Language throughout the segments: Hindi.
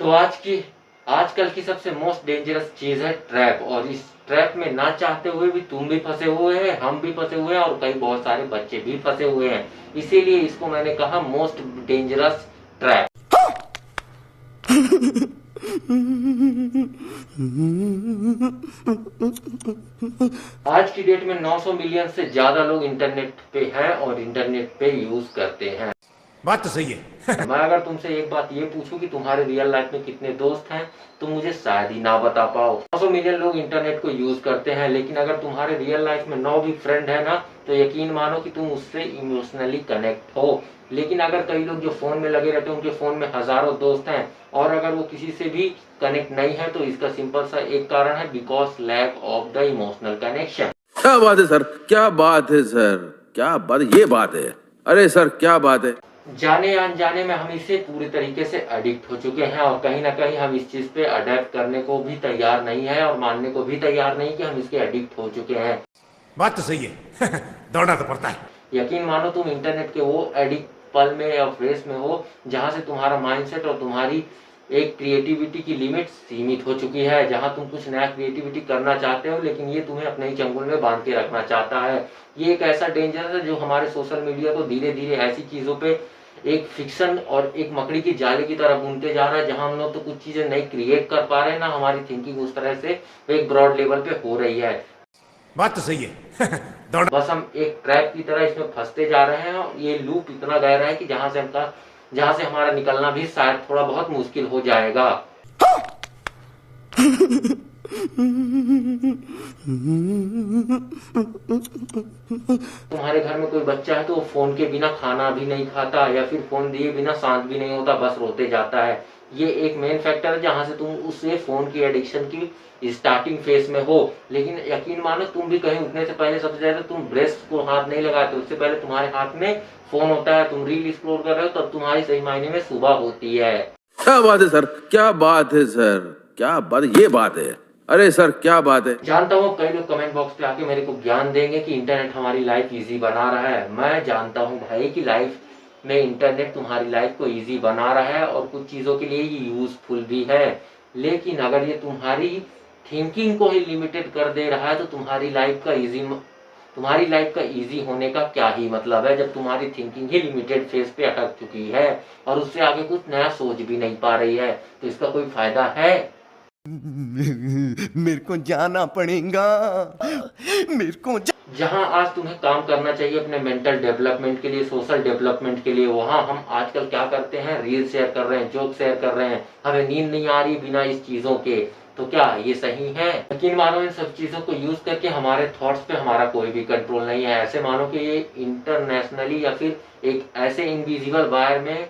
तो आजकल की सबसे मोस्ट डेंजरस चीज है ट्रैप। और इस ट्रैप में ना चाहते हुए भी तुम भी फंसे हुए हैं, हम भी फंसे हुए हैं और कई बहुत सारे बच्चे भी फंसे हुए हैं। इसीलिए इसको मैंने कहा मोस्ट डेंजरस ट्रैप। आज की डेट में 900 मिलियन से ज्यादा लोग इंटरनेट पे हैं और इंटरनेट पे यूज करते हैं। बात तो सही है। मैं अगर तुमसे एक बात ये पूछूं कि तुम्हारे रियल लाइफ में कितने दोस्त हैं, तुम मुझे शायद ही ना बता पाओ। 900 मिलियन लोग इंटरनेट को यूज करते हैं, लेकिन अगर तुम्हारे रियल लाइफ में 9 भी फ्रेंड है ना, तो यकीन मानो कि तुम उससे इमोशनली कनेक्ट हो। लेकिन अगर कई लोग जो फोन में लगे रहते हैं, उनके फोन में हजारों दोस्त हैं और अगर वो किसी से भी कनेक्ट नहीं है, तो इसका सिंपल सा एक कारण है, because lack of the emotional connection. क्या बात है सर, क्या बात है सर, क्या बात, ये बात है। अरे सर क्या बात है। जाने अनजाने में हम इसे पूरी तरीके से एडिक्ट हो चुके हैं और कहीं ना कहीं हम इस चीज पे अडेप्ट करने को भी तैयार नहीं है और मानने को भी तैयार नहीं कि हम इसके एडिक्ट हो चुके हैं। बात तो सही है। दौड़ना तो पड़ता है। यकीन मानो तुम इंटरनेट के वो एडिक्ट पल में या फेस में हो जहां से तुम्हारा माइंडसेट और तुम्हारी एक क्रिएटिविटी की लिमिट सीमित हो चुकी है, जहां तुम कुछ नया क्रिएटिविटी करना चाहते हो लेकिन ये तुम्हें अपने ही चंगुल में बांध के रखना चाहता है। ये एक ऐसा डेंजर है जो हमारे सोशल मीडिया को धीरे धीरे ऐसी चीजों पे एक फिक्शन और एक मकड़ी की जाले की तरह बुनते जा रहा है, जहां हम लोग तो कुछ चीजें नई क्रिएट कर पा रहे हैं ना, हमारी थिंकिंग उस तरह से एक ब्रॉड लेवल पे हो रही है। बात तो सही है। बस हम एक ट्रैप की तरह इसमें फंसते जा रहे हैं और ये लूप इतना गहरा है कि जहां से हमारा निकलना भी शायद थोड़ा बहुत मुश्किल हो जाएगा। तुम्हारे घर में कोई बच्चा है तो वो फोन के बिना खाना भी नहीं खाता या फिर फोन दिए बिना शांत भी नहीं होता, बस रोते जाता है। ये एक मेन फैक्टर है जहां से तुम उससे फोन की एडिक्शन की स्टार्टिंग फेज में हो। लेकिन यकीन मानो तुम भी कहीं उठने से पहले सबसे ज्यादा तुम ब्रेस्ट को हाथ नहीं लगाते, उससे पहले तुम्हारे हाथ में फोन होता है, तुम रील स्क्रॉल कर रहे हो, तब तुम्हारी सही मायने में सुबह होती है। क्या बात है सर, क्या बात है सर, क्या बात, ये बात है। अरे सर क्या बात है। जानता हूँ कई लोग कमेंट बॉक्स पे आके मेरे को ज्ञान देंगे कि इंटरनेट हमारी लाइफ इजी बना रहा है। मैं जानता हूँ भाई कि लाइफ में इंटरनेट तुम्हारी लाइफ को इजी बना रहा है और कुछ चीजों के लिए ये यूजफुल भी है, लेकिन अगर ये तुम्हारी थिंकिंग को ही लिमिटेड कर दे रहा है तो तुम्हारी लाइफ का इजी होने का क्या ही मतलब है, जब तुम्हारी थिंकिंग ही लिमिटेड फेज पे अटक चुकी है और उससे आगे कुछ नया सोच भी नहीं पा रही है, तो इसका कोई फायदा है? मेरे को जाना पड़ेगा, मेरे को जहां आज तुम्हें काम करना चाहिए अपने मेंटल डेवलपमेंट के लिए, सोशल डेवलपमेंट के लिए, वहां हम आजकल क्या करते हैं, रील शेयर कर रहे हैं, जोक शेयर कर रहे हैं, हमें नींद नहीं आ रही बिना इस चीजों के। तो क्या ये सही है? यकीन मानो इन सब चीजों को यूज करके हमारे थॉट्स पे हमारा कोई भी कंट्रोल नहीं है। ऐसे मानो कि ये इंटरनेशनली या फिर एक ऐसे इनविजिबल वायर में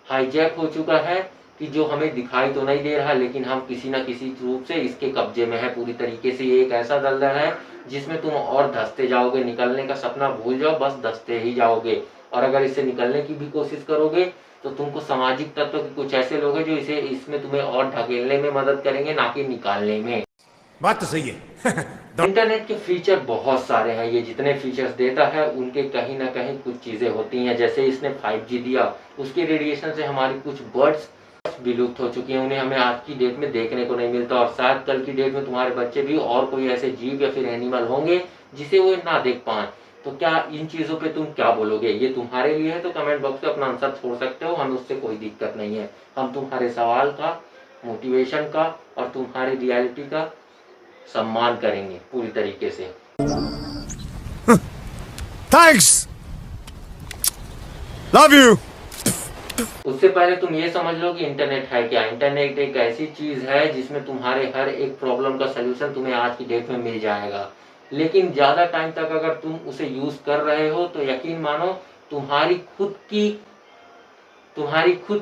हाईजैक हो चुका है कि जो हमें दिखाई तो नहीं दे रहा, लेकिन हम किसी न किसी रूप से इसके कब्जे में है पूरी तरीके से। ये एक ऐसा दलदल है जिसमें तुम और धंसते जाओगे, निकलने का सपना भूल जाओ, बस धंसते ही जाओगे। और अगर इससे निकलने की भी कोशिश करोगे तो तुमको सामाजिक तत्व के कुछ ऐसे लोग हैं जो इसमें तुम्हें और ढकेलने में मदद करेंगे, ना कि निकालने में। बात तो सही है। इंटरनेट के फीचर बहुत सारे हैं, ये जितने फीचर्स देता है उनके कहीं ना कहीं कुछ चीजें होती हैं। जैसे इसने 5G दिया, उसके रेडिएशन से हमारी कुछ बर्ड्स विलुप्त हो चुकी हैं, उन्हें हमें आज की डेट में देखने को नहीं मिलता और शायद कल की डेट में तुम्हारे बच्चे भी और कोई ऐसे जीव या फिर एनिमल होंगे जिसे वो ना देख पाए। तो क्या इन चीजों पे तुम क्या बोलोगे? ये तुम्हारे लिए है तो कमेंट बॉक्स में अपना आंसर छोड़ सकते हो, हमें उससे कोई दिक्कत नहीं है। हम तुम्हारे सवाल का, मोटिवेशन का और तुम्हारी रियलिटी का सम्मान करेंगे पूरी तरीके से। Thanks, love you. उससे पहले तुम ये समझ लो कि इंटरनेट है क्या। इंटरनेट एक ऐसी चीज है जिसमें तुम्हारे हर एक प्रॉब्लम का सलूशन तुम्हें आज की डेट में मिल जाएगा, लेकिन ज्यादा टाइम तक अगर तुम उसे यूज कर रहे हो तो यकीन मानो तुम्हारी खुद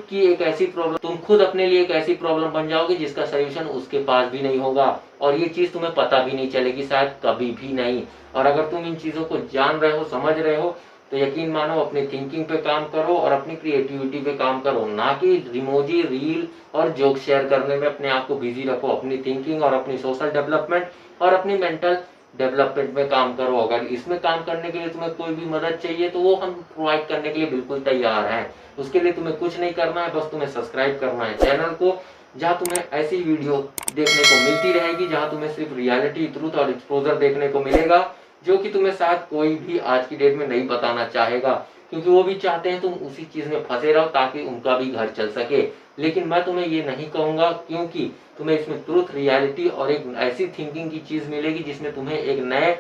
की एक ऐसी प्रॉब्लम, तुम खुद अपने लिए एक ऐसी प्रॉब्लम बन जाओगे जिसका सलूशन उसके पास भी नहीं होगा और ये चीज तुम्हें पता भी नहीं चलेगी, शायद कभी भी नहीं। और अगर तुम इन चीजों को जान रहे हो, समझ रहे हो, तो यकीन मानो अपनी थिंकिंग पे काम करो और अपनी क्रिएटिविटी पे काम करो, ना कि रिमोजी, रील और जोक शेयर करने में अपने आप को बिजी रखो। अपनी थिंकिंग और अपनी सोशल डेवलपमेंट और अपनी मेंटल डेवलपमेंट में काम करो। अगर इसमें काम करने के लिए तुम्हें कोई भी मदद चाहिए तो वो हम प्रोवाइड करने के लिए बिल्कुल तैयार हैं। उसके लिए तुम्हें कुछ नहीं करना है, बस तुम्हें सब्सक्राइब करना है चैनल को जहाँ तुम्हें ऐसी वीडियो देखने को मिलती रहेगी जहाँ तुम्हें सिर्फ रियलिटी, ट्रूथ और एक्सपोजर देखने को मिलेगा, जो कि तुम्हें शायद कोई भी आज की डेट में नहीं बताना चाहेगा, क्योंकि वो भी चाहते हैं तुम उसी चीज में फंसे रहो ताकि उनका भी घर चल सके। लेकिन मैं तुम्हें ये नहीं कहूंगा, क्योंकि तुम्हें इसमें ट्रूथ, रियलिटी और एक ऐसी थिंकिंग की चीज मिलेगी जिसमें तुम्हें एक नए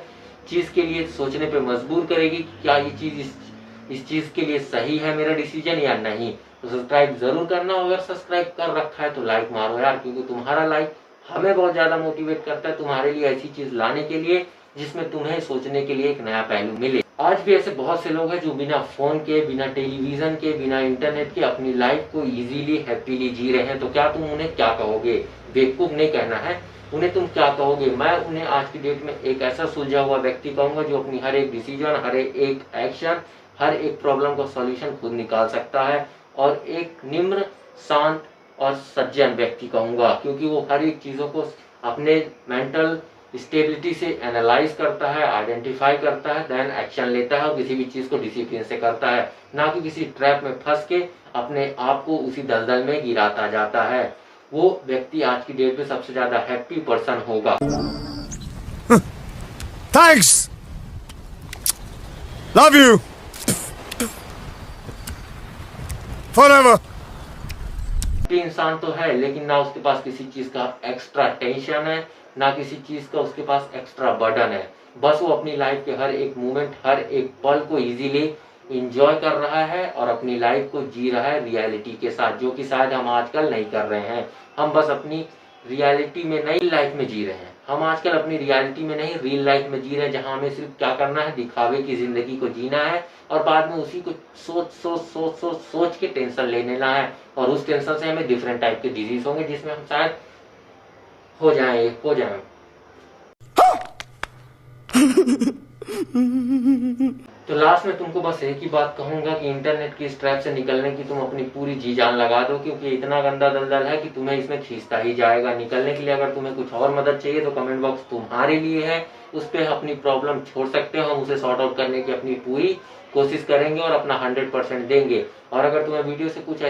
चीज के लिए सोचने पे मजबूर करेगी, क्या ये चीज इस चीज के लिए सही है मेरा डिसीजन या नहीं। तो सब्सक्राइब जरूर करना, अगर सब्सक्राइब कर रखा है तो लाइक मारो यार, क्योंकि तुम्हारा लाइक हमें बहुत ज्यादा मोटिवेट करता है तुम्हारे लिए ऐसी चीज लाने के लिए जिसमें तुम्हें सोचने के लिए एक नया पहलू मिले। आज भी ऐसे बहुत से लोग हैं जो बिना फोन के, बिना टेलीविजन के, बिना इंटरनेट के अपनी लाइफ को इजीली, हैप्पीली जी रहे हैं। तो क्या तुम उन्हें क्या कहोगे? बेवकूफ नहीं कहना है, उन्हें तुम क्या कहोगे? मैं उन्हें आज की डेट में एक ऐसा सुलझा हुआ व्यक्ति कहूंगा जो अपनी हर एक डिसीजन, हर एक एक्शन, हर एक प्रॉब्लम का सॉल्यूशन खुद निकाल सकता है, और एक निम्र, शांत और सज्जन व्यक्ति कहूंगा, क्योंकि वो हर एक चीजों को अपने मेंटल स्टेबिलिटी से एनालाइज करता है, आइडेंटिफाई करता है, देन एक्शन लेता है और किसी भी चीज को डिसिप्लिन से करता है, ना कि किसी ट्रैप में फंस के अपने आप को उसी दलदल में गिराता जाता है। वो व्यक्ति आज की डेट में सबसे ज्यादा हैप्पी पर्सन होगा। Thanks, love you forever. इंसान तो है, लेकिन ना उसके पास किसी चीज का एक्स्ट्रा टेंशन है, ना किसी चीज का उसके पास एक्स्ट्रा बर्डन है। बस वो अपनी लाइफ के हर एक मोमेंट, हर एक पल को इजीली एंजॉय कर रहा है और अपनी लाइफ को जी रहा है रियलिटी के साथ, जो कि शायद हम आजकल नहीं कर रहे हैं। हम बस अपनी रियलिटी में नहीं, लाइफ में जी रहे हैं। हम आजकल अपनी रियलिटी में नहीं, रियल लाइफ में जी रहे हैं, जहां हमें सिर्फ क्या करना है, दिखावे की जिंदगी को जीना है और बाद में उसी को सोच के टेंशन ले लेना है, और उस टेंशन से हमें डिफरेंट टाइप के डिजीज होंगे जिसमें हम शायद हो जाए। तो लास्ट में तुमको बस एक ही बात कहूंगा कि इंटरनेट की इस ट्रैप से निकलने की तुम अपनी पूरी जी जान लगा दो, क्योंकि इतना गंदा दलदल है कि तुम्हें इसमें खींचता ही जाएगा। निकलने के लिए अगर तुम्हें कुछ और मदद चाहिए तो कमेंट बॉक्स तुम्हारे लिए है, उस पर अपनी प्रॉब्लम छोड़ सकते हो, हम उसे सॉर्ट आउट करने की अपनी पूरी कोशिश करेंगे और अपना 100% देंगे। और अगर तुम्हें वीडियो से कुछ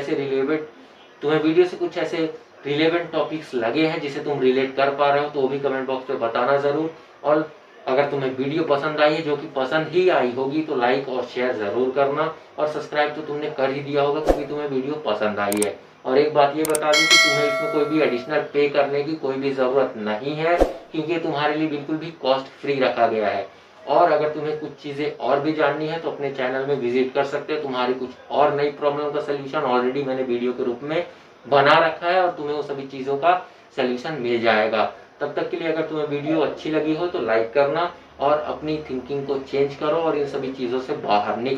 ऐसे रिलेवेंट टॉपिक्स लगे हैं जिसे तुम रिलेट कर पा रहे हो तो वो भी कमेंट बॉक्स पे बताना जरूर। और अगर तुम्हें वीडियो पसंद आई है, जो कि पसंद ही आई होगी, तो लाइक और शेयर जरूर करना, और सब्सक्राइब तो तुमने कर ही दिया होगा क्योंकि तुम्हें वीडियो पसंद आई है। और एक बात ये बता दूं कि तुम्हें इसमें कोई भी एडिशनल पे करने की कोई भी जरूरत नहीं है, क्योंकि तुम्हारे लिए बिल्कुल भी कॉस्ट फ्री रखा गया है। और अगर तुम्हें कुछ चीजें और भी जाननी है तो अपने चैनल में विजिट कर सकते हो। तुम्हारी कुछ और नई प्रॉब्लम का सोल्यूशन ऑलरेडी मैंने वीडियो के रूप में बना रखा है और तुम्हें वो सभी चीजों का सोल्यूशन मिल जाएगा। तब तक के लिए अगर तुम्हें वीडियो अच्छी लगी हो तो लाइक करना और अपनी थिंकिंग को चेंज करो और इन सभी चीजों से बाहर निकलो।